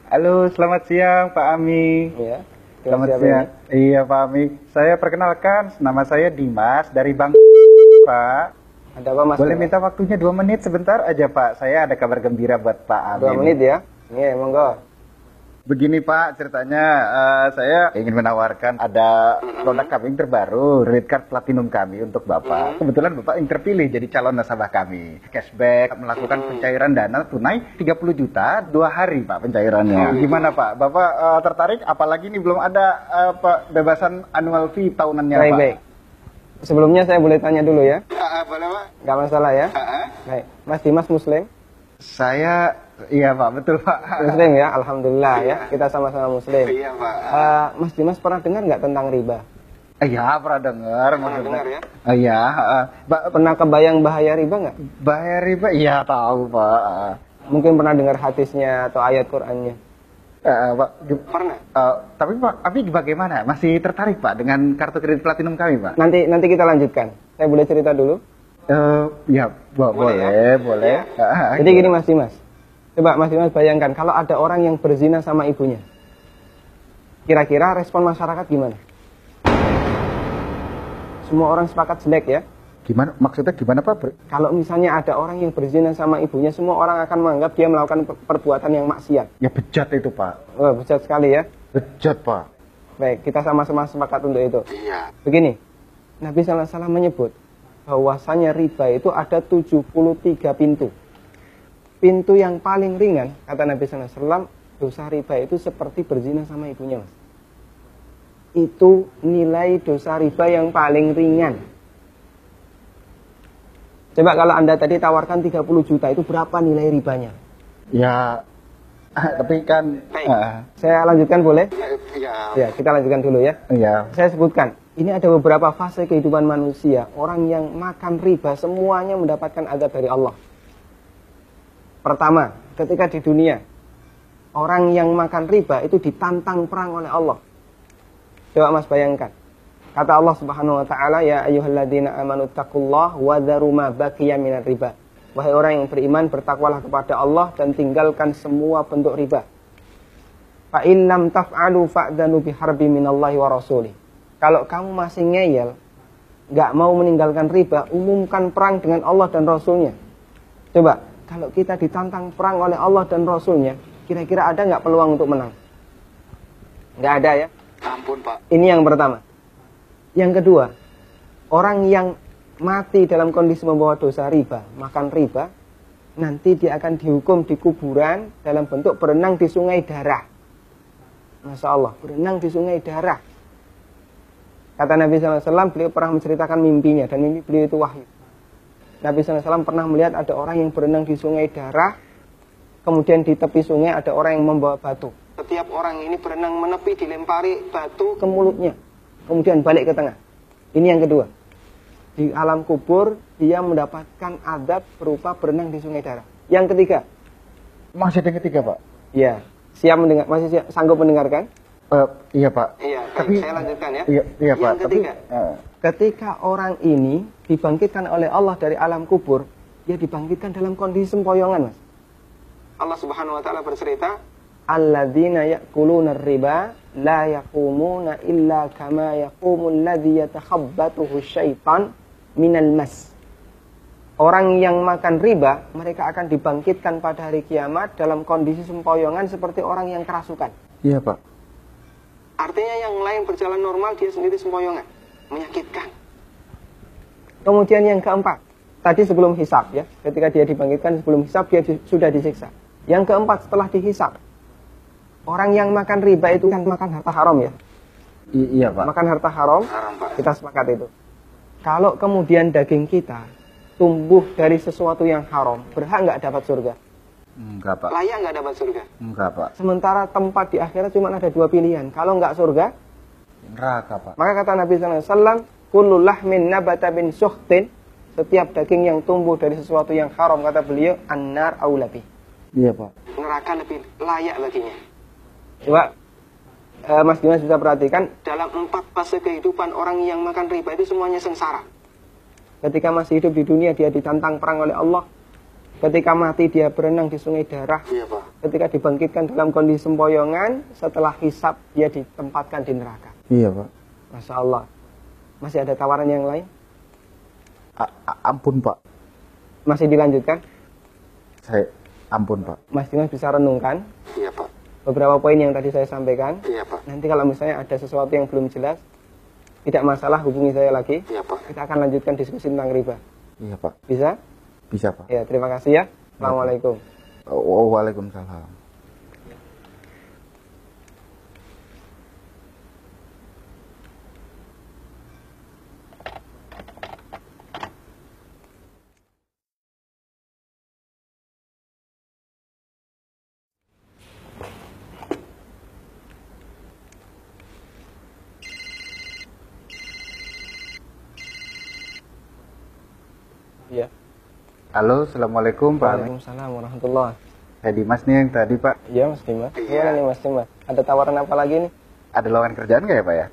Halo, selamat siang Pak Ami. Iya. Selamat siang. Iya Pak Ami. Saya perkenalkan, nama saya Dimas dari Bang Pak. Ada apa Mas? Boleh minta waktunya 2 menit sebentar aja Pak. Saya ada kabar gembira buat Pak Ami. 2 menit ya? Iya, monggo. Begini Pak, ceritanya saya ingin menawarkan ada produk kami yang terbaru, Credit Card Platinum kami untuk Bapak. Kebetulan Bapak yang terpilih jadi calon nasabah kami. Cashback, melakukan pencairan dana tunai 30 juta 2 hari Pak pencairannya. Gimana Pak? Bapak tertarik? Apalagi ini belum ada bebasan annual fee tahunannya Pak. Baik. Sebelumnya saya boleh tanya dulu ya? Boleh Pak? Nggak masalah ya? Baik. Mas Dimas Muslim? Saya, iya Pak, betul Pak. Muslim ya, Alhamdulillah ya. Kita sama-sama Muslim. Iya Pak. Mas Dimas pernah dengar nggak tentang riba? Iya, pernah dengar. Pernah dengar ya? Iya. Pernah kebayang bahaya riba nggak? Bahaya riba? Iya tahu Pak. Mungkin pernah dengar hadisnya atau ayat Qur'annya? Pak, Pernah. tapi Pak, bagaimana? Masih tertarik Pak dengan kartu kredit platinum kami Pak? Nanti kita lanjutkan. Saya boleh cerita dulu? Ya, boleh. Ya? Jadi gini Mas Dimas. Coba Mas Dimas bayangkan kalau ada orang yang berzina sama ibunya. Kira-kira respon masyarakat gimana? Semua orang sepakat jelek ya? Gimana? Maksudnya gimana Pak? Kalau misalnya ada orang yang berzina sama ibunya, semua orang akan menganggap dia melakukan perbuatan yang maksiat. Ya bejat itu Pak. Oh, bejat sekali ya? Bejat Pak. Baik, kita sama-sama sepakat untuk itu. Iya. Begini, Nabi SAW menyebut bahwasanya riba itu ada 73 pintu. Pintu yang paling ringan, kata Nabi SAW, dosa riba itu seperti berzina sama ibunya, Mas. Itu nilai dosa riba yang paling ringan. Coba kalau Anda tadi tawarkan 30 juta, itu berapa nilai ribanya? Ya, tapi kan... Saya lanjutkan boleh? Iya. Ya, kita lanjutkan dulu ya. Iya. Saya sebutkan, ini ada beberapa fase kehidupan manusia. Orang yang makan riba semuanya mendapatkan azab dari Allah. Pertama, ketika di dunia, orang yang makan riba itu ditantang perang oleh Allah. Coba Mas bayangkan. Kata Allah Subhanahu wa taala, ya ayyuhalladzina amanu taqullaha wa dzaru ma baqiya minar riba. Wahai orang yang beriman, bertakwalah kepada Allah dan tinggalkan semua bentuk riba. Fa in lam taf'alu fa'dhanu biharbi minallahi wa rasulih. Kalau kamu masih ngeyel, nggak mau meninggalkan riba, umumkan perang dengan Allah dan Rasulnya. Coba, kalau kita ditantang perang oleh Allah dan Rasulnya, kira-kira ada nggak peluang untuk menang? Nggak ada ya? Ampun Pak. Ini yang pertama. Yang kedua, orang yang mati dalam kondisi membawa dosa riba, makan riba, nanti dia akan dihukum di kuburan dalam bentuk berenang di sungai darah. Masya Allah, berenang di sungai darah. Kata Nabi SAW, beliau pernah menceritakan mimpinya, dan mimpi beliau itu wahyu. Nabi SAW pernah melihat ada orang yang berenang di sungai darah, kemudian di tepi sungai ada orang yang membawa batu. Setiap orang ini berenang menepi, dilempari batu ke mulutnya, kemudian balik ke tengah. Ini yang kedua. Di alam kubur, dia mendapatkan azab berupa berenang di sungai darah. Yang ketiga. Masih ada yang ketiga Pak? Iya. Siap mendengar? Masih sanggup mendengarkan? Iya Pak. Iya, tapi saya lanjutkan ya. Iya Pak. Yang ketiga, ketika orang ini dibangkitkan oleh Allah dari alam kubur, dia dibangkitkan dalam kondisi sempoyongan, Mas. Allah Subhanahu wa taala bercerita, alladzina ya'kuluna riba la yaqumuna illa kama yaqumul ladzi yatakhabbathu syaitan minal mas. Orang yang makan riba, mereka akan dibangkitkan pada hari kiamat dalam kondisi sempoyongan seperti orang yang kerasukan. Iya Pak. Artinya yang lain berjalan normal, dia sendiri sempoyongan. Menyakitkan. Kemudian yang keempat, tadi sebelum hisab ya, ketika dia dibangkitkan sebelum hisab, dia sudah disiksa. Yang keempat, setelah dihisab, orang yang makan riba itu kan makan harta haram ya. Iya Pak. Makan harta haram, kita sepakat itu. Kalau kemudian daging kita tumbuh dari sesuatu yang haram, berhak nggak dapat surga? Enggak Pak. Layak nggak dapat surga? Enggak Pak. Sementara tempat di akhirat cuma ada 2 pilihan. Kalau nggak surga, neraka Pak. Maka kata Nabi SAW, kullu lahmin nabata bin suhtin, setiap daging yang tumbuh dari sesuatu yang haram, kata beliau, annar aulabi. Iya Pak. Neraka lebih layak baginya. Coba Mas Dimas bisa perhatikan, dalam 4 fase kehidupan orang yang makan riba itu semuanya sengsara. Ketika masih hidup di dunia, dia ditantang perang oleh Allah. Ketika mati, dia berenang di sungai darah. Iya Pak. ketika dibangkitkan dalam kondisi sempoyongan, setelah hisab dia ditempatkan di neraka. Iya Pak. Masya Allah. Masih ada tawaran yang lain? Ampun Pak. Masih dilanjutkan? Ampun Pak. Mas Dimas bisa renungkan Iya Pak. beberapa poin yang tadi saya sampaikan. Iya Pak. Nanti kalau misalnya ada sesuatu yang belum jelas, tidak masalah, hubungi saya lagi. Iya Pak. Kita akan lanjutkan diskusi tentang riba. Iya Pak. Bisa? Bisa Pak. Ya, terima kasih ya. Assalamualaikum. Waalaikumsalam. Ya. Halo, assalamualaikum Pak. Waalaikumsalam warahmatullahi. Saya Dimas nih yang tadi Pak. Iya Mas Dimas. Gimana nih Mas Dimas? Ada tawaran apa lagi nih? Ada lowongan kerjaan nggak ya Pak ya?